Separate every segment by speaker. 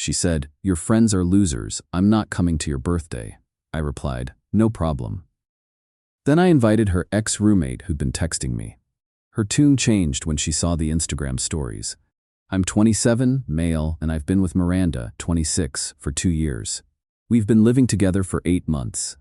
Speaker 1: She said, "Your friends are losers. I'm not coming to your birthday." I replied, "No problem." Then I invited her ex-roommate who'd been texting me. Her tune changed when she saw the Instagram stories. "I'm 27, male, and I've been with Miranda, 26, for 2 years. We've been living together for 8 months.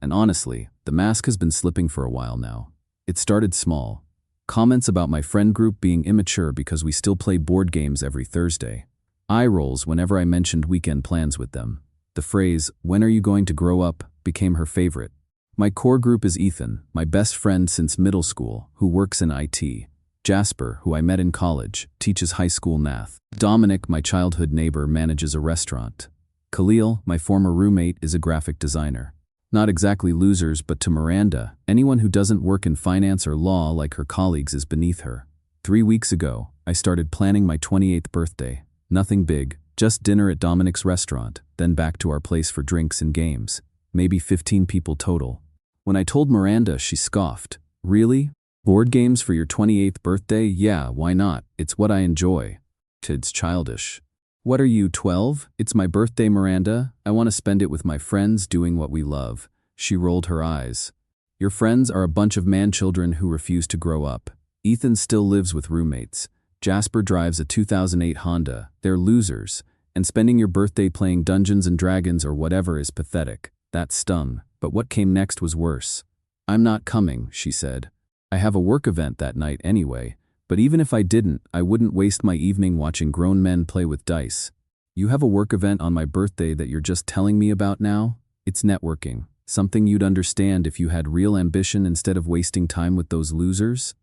Speaker 1: And honestly, the mask has been slipping for a while now. It started small. Comments about my friend group being immature because we still play board games every Thursday. Eye rolls whenever I mentioned weekend plans with them. The phrase, 'When are you going to grow up?' became her favorite. My core group is Ethan, my best friend since middle school, who works in IT. Jasper, who I met in college, teaches high school math. Dominic, my childhood neighbor, manages a restaurant. Khalil, my former roommate, is a graphic designer. Not exactly losers, but to Miranda, anyone who doesn't work in finance or law like her colleagues is beneath her. 3 weeks ago, I started planning my 28th birthday. Nothing big, just dinner at Dominic's restaurant, then back to our place for drinks and games. Maybe 15 people total. When I told Miranda, she scoffed. "Really? Board games for your 28th birthday? Yeah, why not? It's what I enjoy." It's childish. "What are you, 12? It's my birthday, Miranda. I want to spend it with my friends doing what we love." She rolled her eyes. "Your friends are a bunch of man-children who refuse to grow up. Ethan still lives with roommates. Jasper drives a 2008 Honda. They're losers. And spending your birthday playing Dungeons and Dragons or whatever is pathetic." That stung, but what came next was worse. "I'm not coming," she said. "I have a work event that night anyway, but even if I didn't, I wouldn't waste my evening watching grown men play with dice." "You have a work event on my birthday that you're just telling me about now? It's networking, something you'd understand if you had real ambition instead of wasting time with those losers."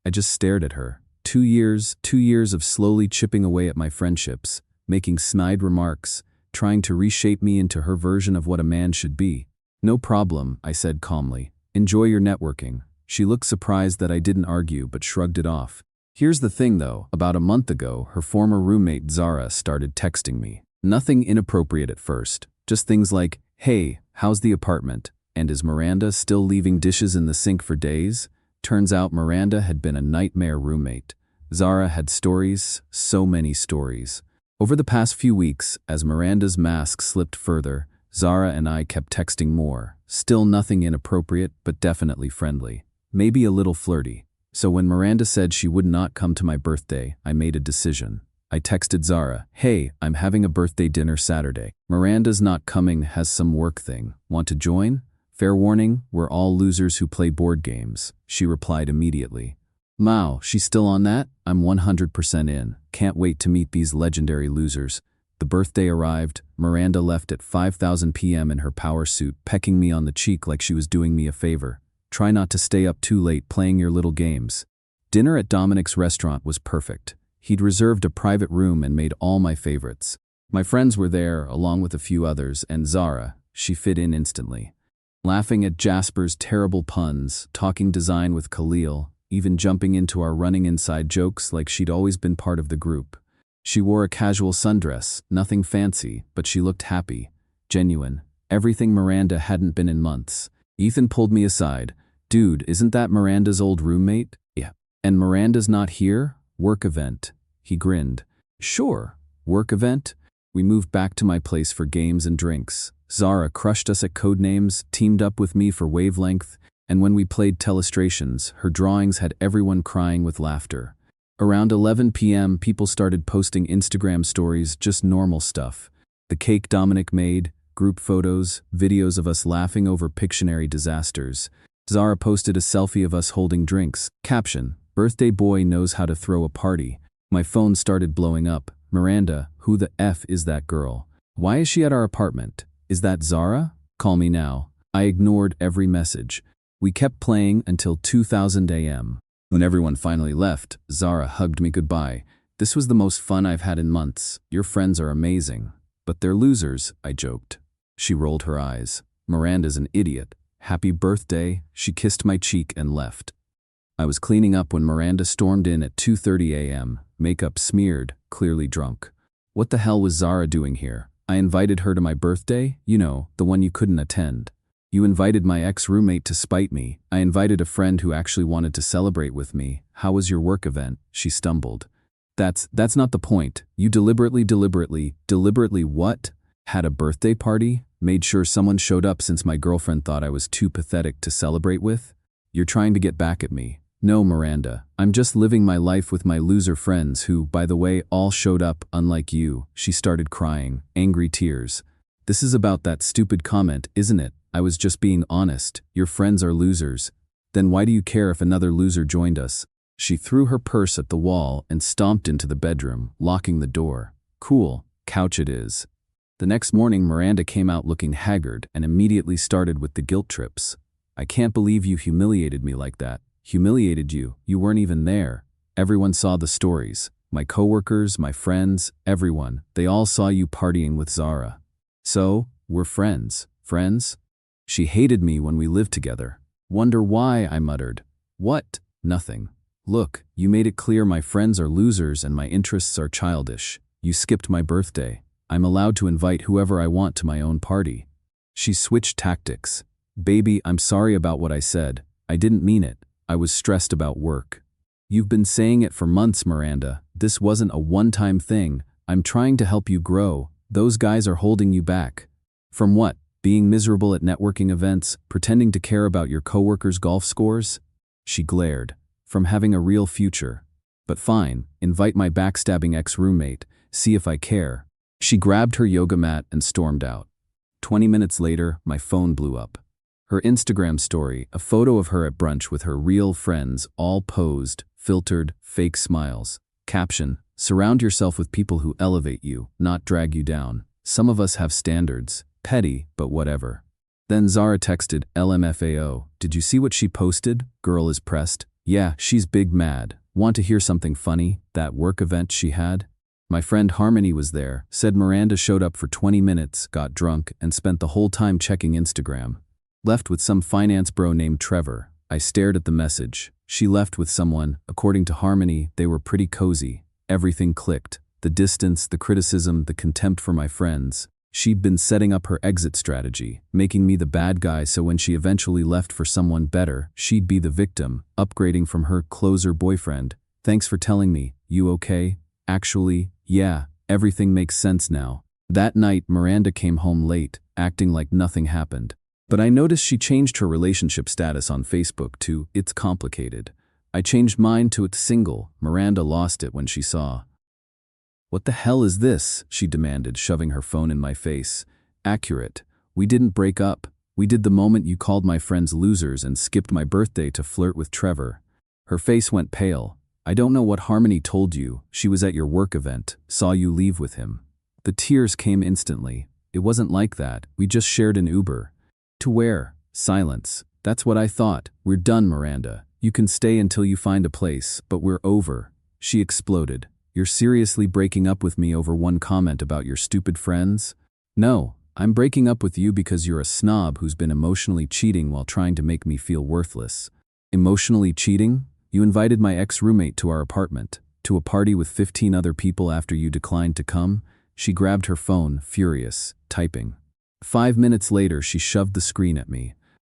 Speaker 1: I just stared at her. 2 years of slowly chipping away at my friendships, making snide remarks, trying to reshape me into her version of what a man should be. "No problem," I said calmly. "Enjoy your networking." She looked surprised that I didn't argue but shrugged it off. Here's the thing though, about a month ago, her former roommate Zara started texting me. Nothing inappropriate at first, just things like, "Hey, how's the apartment? And is Miranda still leaving dishes in the sink for days?" Turns out Miranda had been a nightmare roommate. Zara had stories, so many stories. Over the past few weeks, as Miranda's mask slipped further, Zara and I kept texting more. Still nothing inappropriate, but definitely friendly. Maybe a little flirty. So when Miranda said she would not come to my birthday, I made a decision. I texted Zara, "Hey, I'm having a birthday dinner Saturday. Miranda's not coming, has some work thing. Want to join? Fair warning, we're all losers who play board games." She replied immediately. "Wow, she's still on that? I'm 100% in. Can't wait to meet these legendary losers." The birthday arrived. Miranda left at 5:00 p.m. in her power suit, pecking me on the cheek like she was doing me a favor. "Try not to stay up too late playing your little games." Dinner at Dominic's restaurant was perfect. He'd reserved a private room and made all my favorites. My friends were there, along with a few others, and Zara, she fit in instantly. Laughing at Jasper's terrible puns, talking design with Khalil, even jumping into our running inside jokes like she'd always been part of the group. She wore a casual sundress, nothing fancy, but she looked happy, genuine, everything Miranda hadn't been in months. Ethan pulled me aside. "Dude, isn't that Miranda's old roommate?" "Yeah." "And Miranda's not here? Work event." He grinned. "Sure, work event." We moved back to my place for games and drinks. Zara crushed us at Codenames, teamed up with me for Wavelength, and when we played Telestrations, her drawings had everyone crying with laughter. Around 11 p.m., people started posting Instagram stories, just normal stuff. The cake Dominic made, group photos, videos of us laughing over Pictionary disasters. Zara posted a selfie of us holding drinks. Caption, "Birthday boy knows how to throw a party." My phone started blowing up. "Miranda, who the F is that girl? Why is she at our apartment? Is that Zara? Call me now." I ignored every message. We kept playing until 2000 a.m. When everyone finally left, Zara hugged me goodbye. "This was the most fun I've had in months. Your friends are amazing." "But they're losers," I joked. She rolled her eyes. "Miranda's an idiot. Happy birthday." She kissed my cheek and left. I was cleaning up when Miranda stormed in at 2:30 a.m., makeup smeared, clearly drunk. What the hell was Zara doing here? I invited her to my birthday, you know, the one you couldn't attend. "You invited my ex-roommate to spite me. I invited a friend who actually wanted to celebrate with me. How was your work event?" She stumbled. That's not the point. You deliberately what? Had a birthday party? Made sure someone showed up since my girlfriend thought I was too pathetic to celebrate with? You're trying to get back at me. No, Miranda, I'm just living my life with my loser friends who, by the way, all showed up, unlike you. She started crying, angry tears. This is about that stupid comment, isn't it? I was just being honest. Your friends are losers. Then why do you care if another loser joined us? She threw her purse at the wall and stomped into the bedroom, locking the door. Cool, couch it is. The next morning, Miranda came out looking haggard and immediately started with the guilt trips. I can't believe you humiliated me like that. Humiliated you? You weren't even there. Everyone saw the stories. My coworkers, my friends, everyone. They all saw you partying with Zara. So, we're friends. Friends? She hated me when we lived together. Wonder why, I muttered. What? Nothing. Look, you made it clear my friends are losers and my interests are childish. You skipped my birthday. I'm allowed to invite whoever I want to my own party. She switched tactics. Baby, I'm sorry about what I said. I didn't mean it. I was stressed about work. You've been saying it for months, Miranda. This wasn't a one-time thing. I'm trying to help you grow. Those guys are holding you back. From what? Being miserable at networking events, pretending to care about your coworkers' golf scores? She glared. From having a real future. But fine, invite my backstabbing ex-roommate, see if I care. She grabbed her yoga mat and stormed out. 20 minutes later, my phone blew up. Her Instagram story, a photo of her at brunch with her real friends, all posed, filtered, fake smiles. Caption, surround yourself with people who elevate you, not drag you down. Some of us have standards. Petty, but whatever. Then Zara texted, LMFAO, did you see what she posted? Girl is pressed. Yeah, she's big mad. Want to hear something funny? That work event she had? My friend Harmony was there, said Miranda showed up for 20 minutes, got drunk, and spent the whole time checking Instagram. Left with some finance bro named Trevor. I stared at the message. She left with someone. According to Harmony, they were pretty cozy. Everything clicked. The distance, the criticism, the contempt for my friends. She'd been setting up her exit strategy, making me the bad guy so when she eventually left for someone better, she'd be the victim, upgrading from her closer boyfriend. Thanks for telling me. You okay? Actually, yeah, everything makes sense now. That night, Miranda came home late, acting like nothing happened. But I noticed she changed her relationship status on Facebook to "It's complicated." I changed mine to "It's single." Miranda lost it when she saw. What the hell is this? She demanded, shoving her phone in my face. Accurate. We didn't break up. We did the moment you called my friends losers and skipped my birthday to flirt with Trevor. Her face went pale. I don't know what Harmony told you. She was at your work event, saw you leave with him. The tears came instantly. It wasn't like that. We just shared an Uber. To where? Silence. That's what I thought. We're done, Miranda. You can stay until you find a place, but we're over. She exploded. You're seriously breaking up with me over one comment about your stupid friends? No, I'm breaking up with you because you're a snob who's been emotionally cheating while trying to make me feel worthless. Emotionally cheating? You invited my ex-roommate to our apartment, to a party with 15 other people after you declined to come? She grabbed her phone, furious, typing. 5 minutes later, she shoved the screen at me.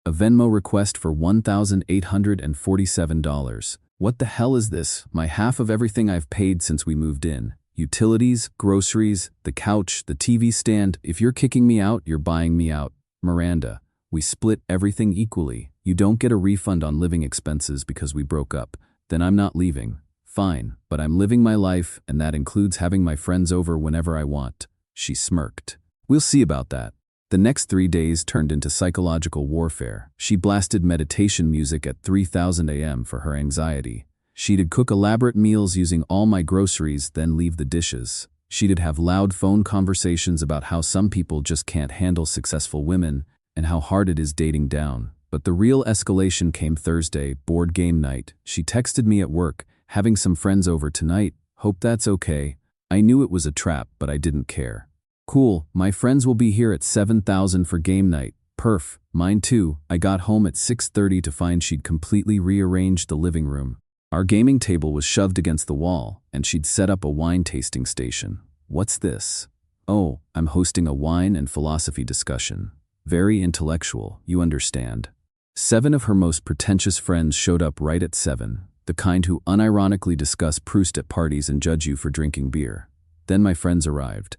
Speaker 1: A Venmo request for $1,847. What the hell is this? My half of everything I've paid since we moved in. Utilities, groceries, the couch, the TV stand. If you're kicking me out, you're buying me out. Miranda, we split everything equally. You don't get a refund on living expenses because we broke up. Then I'm not leaving. Fine, but I'm living my life, and that includes having my friends over whenever I want. She smirked. We'll see about that. The next 3 days turned into psychological warfare. She blasted meditation music at 3,000 a.m. for her anxiety. She'd cook elaborate meals using all my groceries, then leave the dishes. She'd have loud phone conversations about how some people just can't handle successful women and how hard it is dating down. But the real escalation came Thursday, board game night. She texted me at work, having some friends over tonight. Hope that's okay. I knew it was a trap, but I didn't care. Cool, my friends will be here at 7,000 for game night. Perf, mine too. I got home at 6:30 to find she'd completely rearranged the living room. Our gaming table was shoved against the wall, and she'd set up a wine tasting station. What's this? Oh, I'm hosting a wine and philosophy discussion. Very intellectual, you understand. 7 of her most pretentious friends showed up right at 7. the kind who unironically discuss Proust at parties and judge you for drinking beer. Then my friends arrived.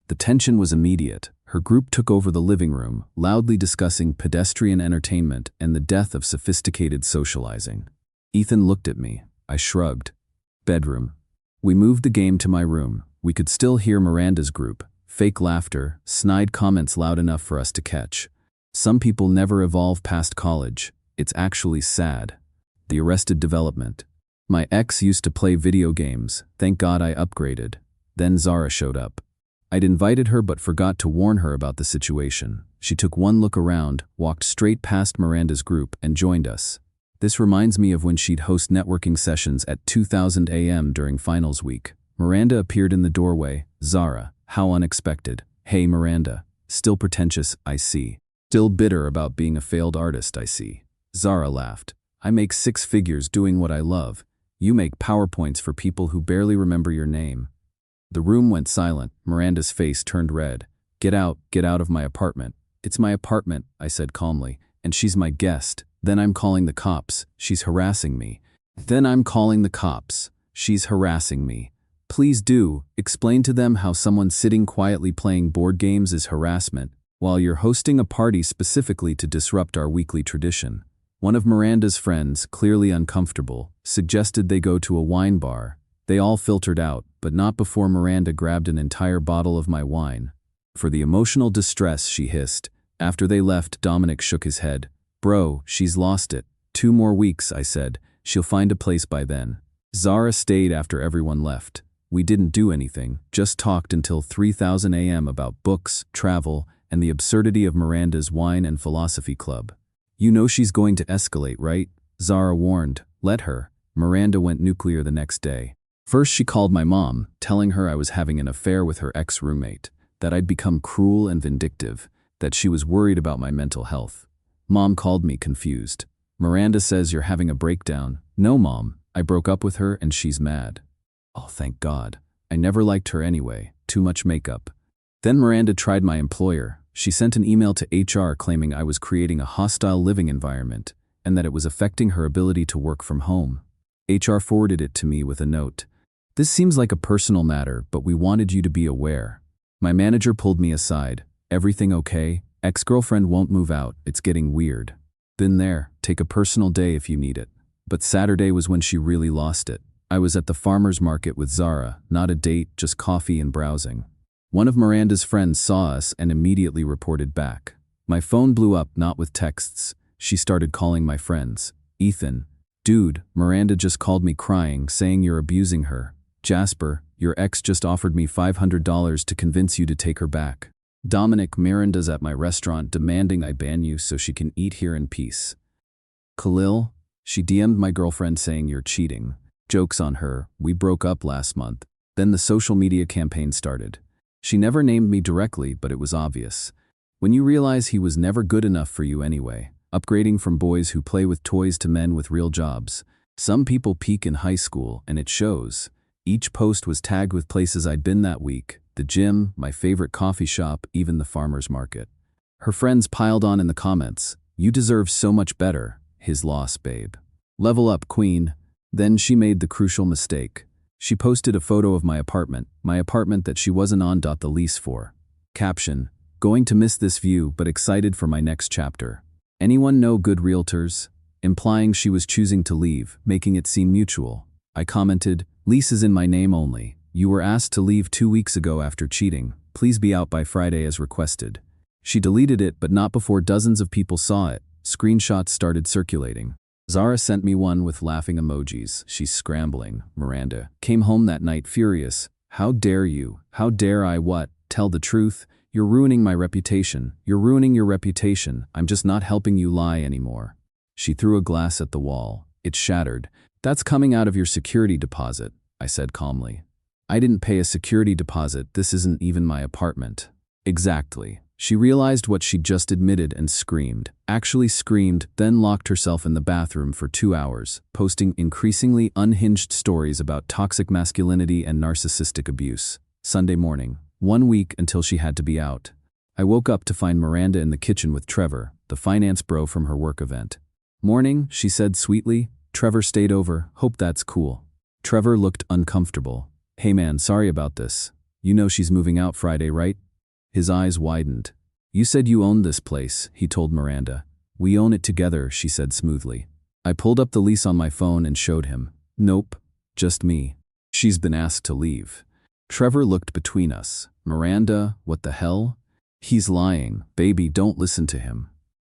Speaker 1: The tension was immediate. Her group took over the living room, loudly discussing pedestrian entertainment and the death of sophisticated socializing. Ethan looked at me. I shrugged. Bedroom. We moved the game to my room. We could still hear Miranda's group. Fake laughter, snide comments loud enough for us to catch. Some people never evolve past college. It's actually sad. The Arrested Development. My ex used to play video games. Thank God I upgraded. Then Zara showed up. I'd invited her but forgot to warn her about the situation. She took one look around, walked straight past Miranda's group, and joined us. This reminds me of when she'd host networking sessions at 2000 a.m. during finals week. Miranda appeared in the doorway. Zara, how unexpected. Hey Miranda. Still pretentious, I see. Still bitter about being a failed artist, I see. Zara laughed. I make 6 figures doing what I love. You make PowerPoints for people who barely remember your name. The room went silent. Miranda's face turned red. Get out of my apartment. It's my apartment, I said calmly, and she's my guest. Then I'm calling the cops. She's harassing me. She's harassing me. Please do, explain to them how someone sitting quietly playing board games is harassment, while you're hosting a party specifically to disrupt our weekly tradition. One of Miranda's friends, clearly uncomfortable, suggested they go to a wine bar. They all filtered out, but not before Miranda grabbed an entire bottle of my wine. For the emotional distress, she hissed. After they left, Dominic shook his head. Bro, she's lost it. 2 more weeks, I said. She'll find a place by then. Zara stayed after everyone left. We didn't do anything, just talked until 3000 a.m. about books, travel, and the absurdity of Miranda's wine and philosophy club. You know she's going to escalate, right? Zara warned. Let her. Miranda went nuclear the next day. First she called my mom, telling her I was having an affair with her ex-roommate, that I'd become cruel and vindictive, that she was worried about my mental health. Mom called me confused. Miranda says you're having a breakdown. No, Mom. I broke up with her and she's mad. Oh, thank God. I never liked her anyway. Too much makeup. Then Miranda tried my employer. She sent an email to HR claiming I was creating a hostile living environment and that it was affecting her ability to work from home. HR forwarded it to me with a note. This seems like a personal matter, but we wanted you to be aware. My manager pulled me aside. Everything okay? Ex-girlfriend won't move out. It's getting weird. Been there. Take a personal day if you need it. But Saturday was when she really lost it. I was at the farmer's market with Zara, not a date, just coffee and browsing. One of Miranda's friends saw us and immediately reported back. My phone blew up, not with texts. She started calling my friends. Ethan. Dude, Miranda just called me crying, saying you're abusing her. Jasper, your ex just offered me $500 to convince you to take her back. Dominic, Miranda's at my restaurant demanding I ban you so she can eat here in peace. Khalil, she DM'd my girlfriend saying you're cheating. Joke's on her, we broke up last month. Then the social media campaign started. She never named me directly, but it was obvious. When you realize he was never good enough for you anyway, upgrading from boys who play with toys to men with real jobs. Some people peak in high school, and it shows. Each post was tagged with places I'd been that week. The gym, my favorite coffee shop, even the farmer's market. Her friends piled on in the comments. You deserve so much better. His loss, babe. Level up, queen. Then she made the crucial mistake. She posted a photo of my apartment that she wasn't on the lease for. Caption, going to miss this view but excited for my next chapter. Anyone know good realtors? Implying she was choosing to leave, making it seem mutual. I commented, lease is in my name only. You were asked to leave 2 weeks ago after cheating. Please be out by Friday as requested. She deleted it but not before dozens of people saw it. Screenshots started circulating. Zara sent me one with laughing emojis. She's scrambling. Miranda came home that night furious. How dare you? How dare I what? Tell the truth? You're ruining my reputation. You're ruining your reputation. I'm just not helping you lie anymore. She threw a glass at the wall. It shattered. That's coming out of your security deposit, I said calmly. I didn't pay a security deposit. This isn't even my apartment. Exactly. She realized what she'd just admitted and screamed. Actually screamed, then locked herself in the bathroom for 2 hours, posting increasingly unhinged stories about toxic masculinity and narcissistic abuse. Sunday morning, 1 week until she had to be out. I woke up to find Miranda in the kitchen with Trevor, the finance bro from her work event. Morning, she said sweetly. Trevor stayed over, hope that's cool. Trevor looked uncomfortable. Hey man, sorry about this. You know she's moving out Friday, right? His eyes widened. You said you owned this place, he told Miranda. We own it together, she said smoothly. I pulled up the lease on my phone and showed him. Nope, just me. She's been asked to leave. Trevor looked between us. Miranda, what the hell? He's lying. Baby, don't listen to him.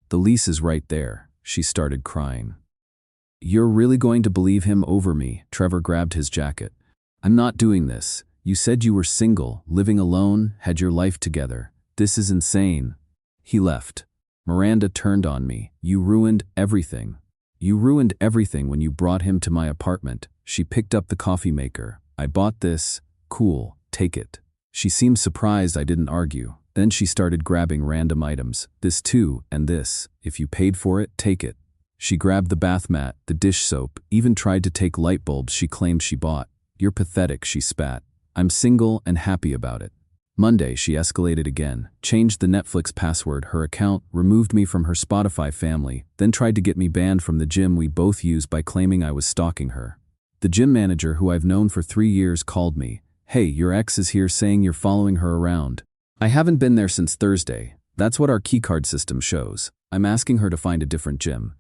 Speaker 1: The lease is right there. She started crying. You're really going to believe him over me? Trevor grabbed his jacket. I'm not doing this. You said you were single, living alone, had your life together. This is insane. He left. Miranda turned on me. You ruined everything. You ruined everything when you brought him to my apartment. She picked up the coffee maker. I bought this. Cool, take it. She seemed surprised I didn't argue. Then she started grabbing random items. This too, and this. If you paid for it, take it. She grabbed the bath mat, the dish soap, even tried to take light bulbs she claimed she bought. You're pathetic, she spat. I'm single and happy about it. Monday, she escalated again, changed the Netflix password, her account, removed me from her Spotify family, then tried to get me banned from the gym we both use by claiming I was stalking her. The gym manager, who I've known for 3 years, called me. Hey, your ex is here saying you're following her around. I haven't been there since Thursday. That's what our keycard system shows. I'm asking her to find a different gym.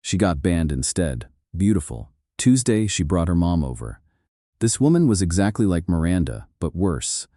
Speaker 1: She got banned instead. Beautiful. Tuesday, she brought her mom over. This woman was exactly like Miranda, but worse.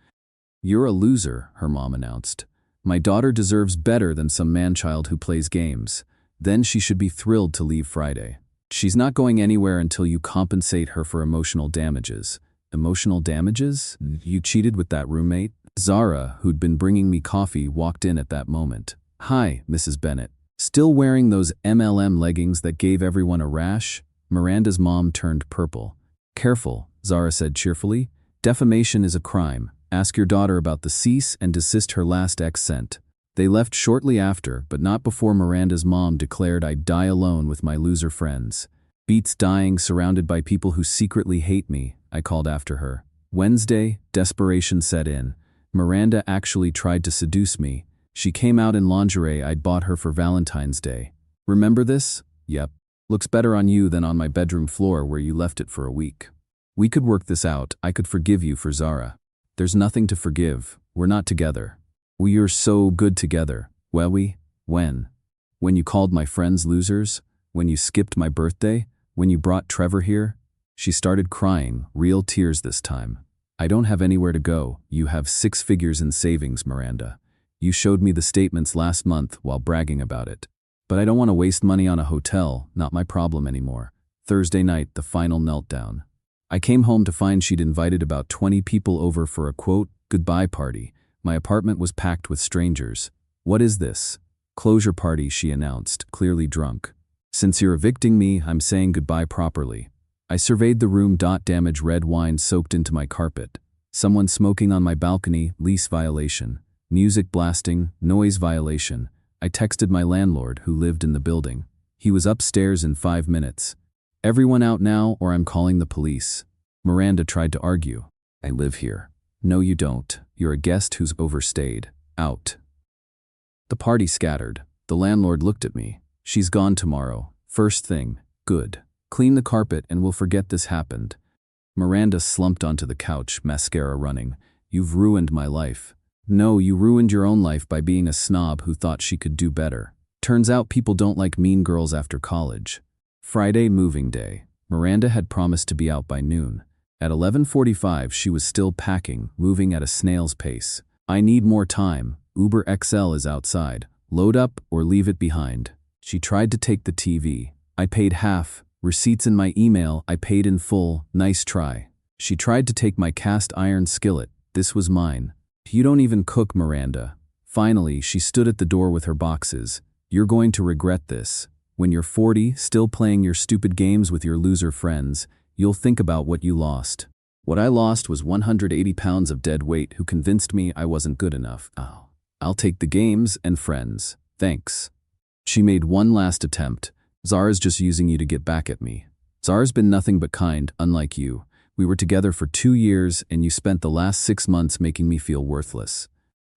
Speaker 1: You're a loser, her mom announced. My daughter deserves better than some man-child who plays games. Then she should be thrilled to leave Friday. She's not going anywhere until you compensate her for emotional damages. Emotional damages? You cheated with that roommate? Zara, who'd been bringing me coffee, walked in at that moment. Hi, Mrs. Bennett. Still wearing those MLM leggings that gave everyone a rash? Miranda's mom turned purple. Careful, Zara said cheerfully. Defamation is a crime. Ask your daughter about the cease and desist her last ex sent. They left shortly after, but not before Miranda's mom declared I'd die alone with my loser friends. Beats dying surrounded by people who secretly hate me, I called after her. Wednesday, desperation set in. Miranda actually tried to seduce me. She came out in lingerie I'd bought her for Valentine's Day. Remember this? Yep. Looks better on you than on my bedroom floor where you left it for a week. We could work this out. I could forgive you for Zara. There's nothing to forgive. We're not together. We are so good together. When? When you called my friends losers? When you skipped my birthday? When you brought Trevor here? She started crying, real tears this time. I don't have anywhere to go. You have 6 figures in savings, Miranda. You showed me the statements last month while bragging about it. But I don't want to waste money on a hotel, not my problem anymore. Thursday night, the final meltdown. I came home to find she'd invited about 20 people over for a quote, goodbye party. My apartment was packed with strangers. What is this? Closure party, she announced, clearly drunk. Since you're evicting me, I'm saying goodbye properly. I surveyed the room. Damage, red wine soaked into my carpet. Someone smoking on my balcony, lease violation. Music blasting, noise violation. I texted my landlord, who lived in the building. He was upstairs in 5 minutes. Everyone out now or I'm calling the police. Miranda tried to argue. I live here. No, you don't. You're a guest who's overstayed. Out. The party scattered. The landlord looked at me. She's gone tomorrow. First thing. Good. Clean the carpet and we'll forget this happened. Miranda slumped onto the couch, mascara running. You've ruined my life. No, you ruined your own life by being a snob who thought she could do better. Turns out people don't like mean girls after college. Friday, moving day. Miranda had promised to be out by noon. At 11:45, she was still packing, moving at a snail's pace. I need more time. Uber XL is outside. Load up or leave it behind. She tried to take the TV. I paid half. Receipts in my email. I paid in full. Nice try. She tried to take my cast iron skillet. This was mine. You don't even cook, Miranda. Finally, she stood at the door with her boxes. You're going to regret this. When you're 40, still playing your stupid games with your loser friends, you'll think about what you lost. What I lost was 180 pounds of dead weight who convinced me I wasn't good enough. Oh, I'll take the games and friends. Thanks. She made one last attempt. Zara's just using you to get back at me. Zara's been nothing but kind, unlike you. We were together for 2 years and you spent the last 6 months making me feel worthless.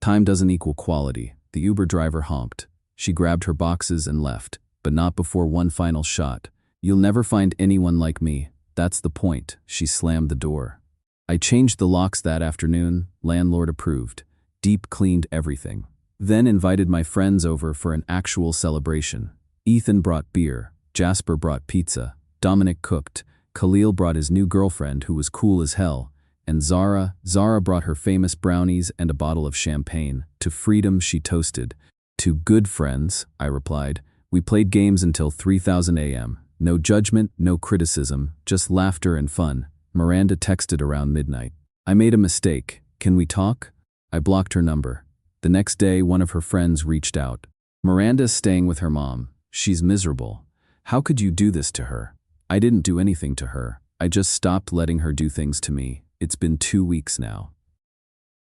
Speaker 1: Time doesn't equal quality. The Uber driver honked. She grabbed her boxes and left, but not before one final shot. You'll never find anyone like me. That's the point. She slammed the door. I changed the locks that afternoon, landlord approved. Deep cleaned everything. Then invited my friends over for an actual celebration. Ethan brought beer, Jasper brought pizza, Dominic cooked, Khalil brought his new girlfriend who was cool as hell, and Zara brought her famous brownies and a bottle of champagne. To freedom she toasted. To good friends, I replied. We played games until 3,000 a.m. No judgment, no criticism, just laughter and fun. Miranda texted around midnight. I made a mistake. Can we talk? I blocked her number. The next day, one of her friends reached out. Miranda's staying with her mom. She's miserable. How could you do this to her? I didn't do anything to her. I just stopped letting her do things to me. It's been 2 weeks now.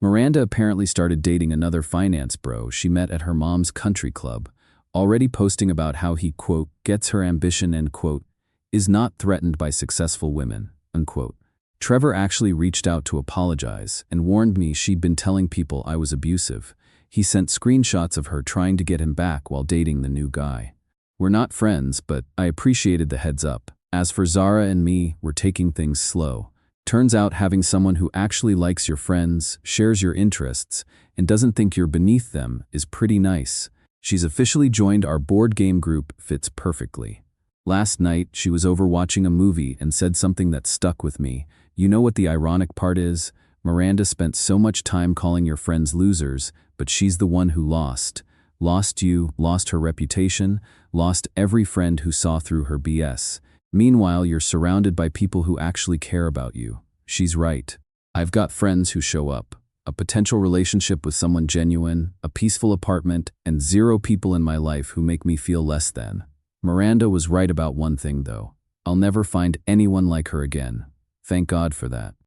Speaker 1: Miranda apparently started dating another finance bro she met at her mom's country club, already posting about how he, quote, gets her ambition and, quote, is not threatened by successful women, unquote. Trevor actually reached out to apologize and warned me she'd been telling people I was abusive. He sent screenshots of her trying to get him back while dating the new guy. We're not friends, but I appreciated the heads up. As for Zara and me, we're taking things slow. Turns out having someone who actually likes your friends, shares your interests, and doesn't think you're beneath them is pretty nice. She's officially joined our board game group, fits perfectly. Last night, she was over watching a movie and said something that stuck with me. You know what the ironic part is? Miranda spent so much time calling your friends losers, but she's the one who lost. Lost you, lost her reputation, lost every friend who saw through her BS. Meanwhile, you're surrounded by people who actually care about you. She's right. I've got friends who show up. A potential relationship with someone genuine, a peaceful apartment, and 0 people in my life who make me feel less than. Miranda was right about one thing though. I'll never find anyone like her again. Thank God for that.